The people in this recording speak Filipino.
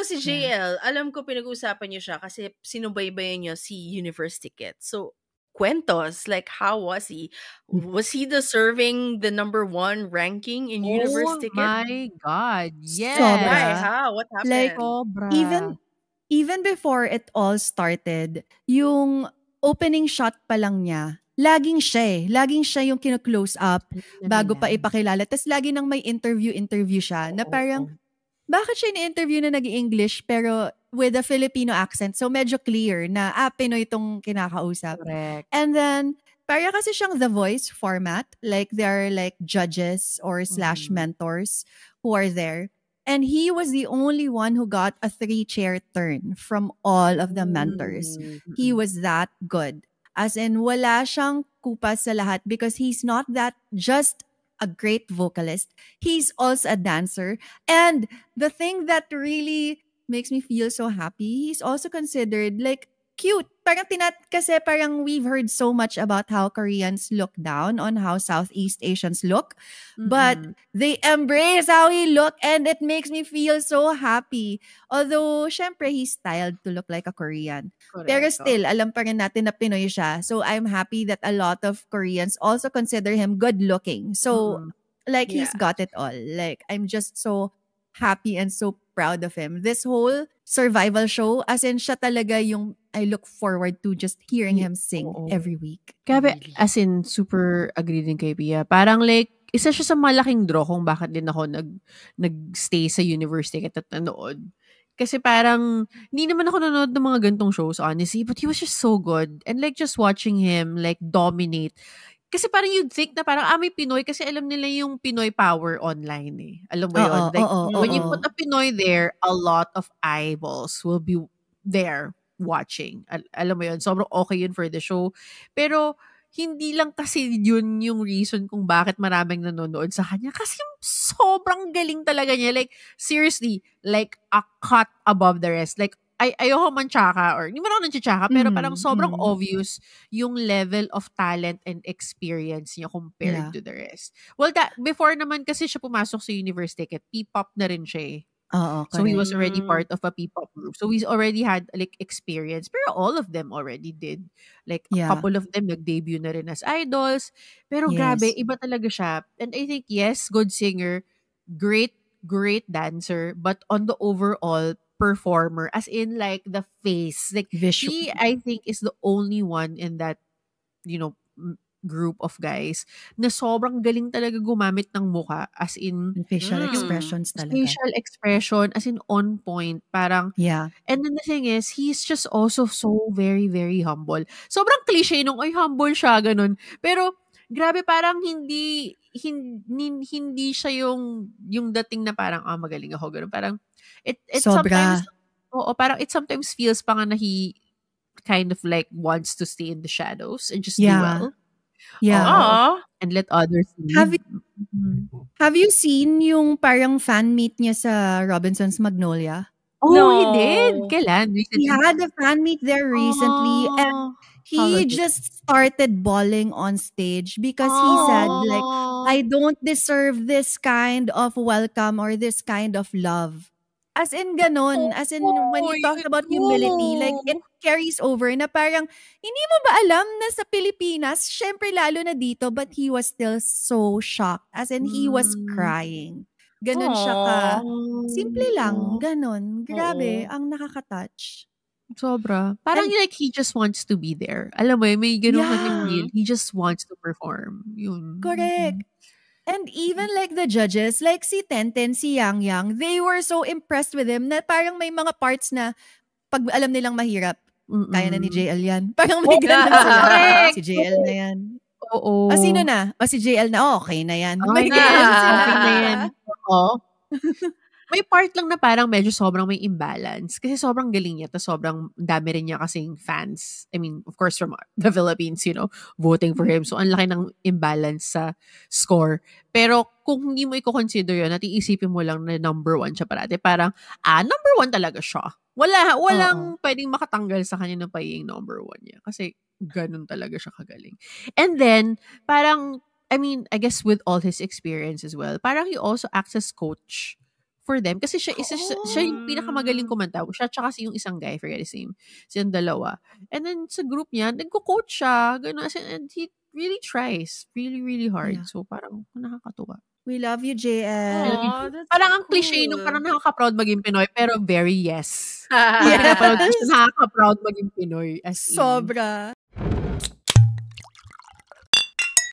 si JL, alam ko pinag-uusapan niyo siya kasi sinubaybayan niyo si Universe Ticket. So, cuentos, like how was he? Was he deserving the #1 ranking in Universe Oh Ticket? my God, Why? yes. Sobra. How? What Like, happened? Sobra. even before it all started, yung opening shot pa lang niya, laging siya eh. Laging siya yung kino-close up bago pa ipakilala. Tapos lagi nang may interview siya na parang, bakit siya ni-interview na nag-English pero with a Filipino accent? So medyo clear na, Pinoy itong kinakausap. Correct. And then, para kasi siyang The Voice format. Like, there are like judges or / mentors who are there. And he was the only one who got a 3-chair turn from all of the mentors. He was that good. As in, wala siyang kupas sa lahat because he's not that just a great vocalist. He's also a dancer. And the thing that really makes me feel so happy, he's also considered like cute. Kasi parang we've heard so much about how Koreans look down on how Southeast Asians look. But they embrace how he look and it makes me feel so happy. Although, syempre, he's styled to look like a Korean. Correct. Pero still, alam pa rin natin na Pinoy siya. So I'm happy that a lot of Koreans also consider him good looking. So, like, he's got it all. Like, I'm just so happy and so proud of him. This whole survival show, as in siya talaga yung I look forward to just hearing him sing every week. Grabe, as in, super agree din kay Pia. Parang like, isa siya sa malaking draw kung bakit din ako nag-stay sa university at nanood. Kasi parang, hindi naman ako nanood ng mga gantong shows, honestly, but he was just so good. And like, just watching him, like, dominate. Kasi parang you'd think na parang, may Pinoy, kasi alam nila yung Pinoy power online eh. Alam mo yun? Like, when you put a Pinoy there, a lot of eyeballs will be there watching. Alam mo yun? Sobrang okay yun for the show. Pero, hindi lang kasi yun yung reason kung bakit maraming nanonood sa kanya. Kasi sobrang galing talaga niya. Like, seriously, like a cut above the rest. Like, ayoko man tsaka or hindi man ako nantsaka pero parang sobrang obvious yung level of talent and experience niya compared to the rest. Well, before naman kasi siya pumasok sa Universe Ticket, P-pop na rin siya eh. So he was already part of a P-pop group. So he's already had like experience. Pero all of them already did. Like a couple of them nag-debut na rin as idols. Pero grabe, iba talaga siya. And I think, yes, good singer, great dancer, but on the overall performer, as in like the face, like he, I think, is the only one in that, you know, group of guys na sobrang galing talaga gumamit ng mukha, as in facial expressions talaga. Facial expression, as in on point. Parang, and then the thing is, he's just also so very, very humble. Sobrang cliche nung, humble siya, ganun. Pero, grabe, parang hindi siya yung dating na parang, magaling ako, ganun. Parang, it sometimes, parang it sometimes feels pa nga na he kind of like wants to stay in the shadows and just do well. And let others lead. Have you seen yung parang fan meet niya sa Robinson's Magnolia? No. He did. Kailan? He had a fan meet there recently and he just started bawling on stage because he said like, I don't deserve this kind of welcome or this kind of love. As in ganon. As in when you talk about humility, like it carries over na parang, hindi mo ba alam na sa Pilipinas, syempre lalo na dito, but he was still so shocked. As in he was crying. Ganon siya ka. Simple lang. Ganon. Grabe. Ang nakaka-touch. Sobra. Parang like he just wants to be there. Alam mo, may ganon kasi feel. He just wants to perform. Yun. Correct. And even like the judges, like si Tenten, si Yang Yang, they were so impressed with him na parang may mga parts na pag alam nilang mahirap, kaya na ni JL yan. Parang may ganun sila. Si JL na yan. Oo. Sino na? Si JL na, okay na yan. Okay na yan. Oo. May part lang na parang medyo sobrang may imbalance. Kasi sobrang galing niya. Tapos sobrang dami rin niya kasing fans. I mean, of course, from the Philippines, voting for him. So, ang laki ng imbalance sa score. Pero, kung hindi mo i-consider yun, at iisipin mo lang na #1 siya parati. Parang, #1 talaga siya. Walang pwedeng makatanggal sa kanya ng pagiging #1 niya. Kasi, ganun talaga siya kagaling. And then, parang, I mean, I guess with all his experience as well, parang he also acts as coach for them. Kasi siya yung pinakamagaling kumanta. Siya tsaka yung isang guy, I forget his name. Silang dalawa. And then sa group niya, nagko-coach siya. Ganun. And he really tries. Really, really hard. Yeah. So parang nakakatuwa. We love you, JL. Aw, that's Parang so ang cliche nung cool. parang nakaka-proud maging Pinoy, pero very yes. Yes. Nakaka-proud maging Pinoy. As in. Sobra.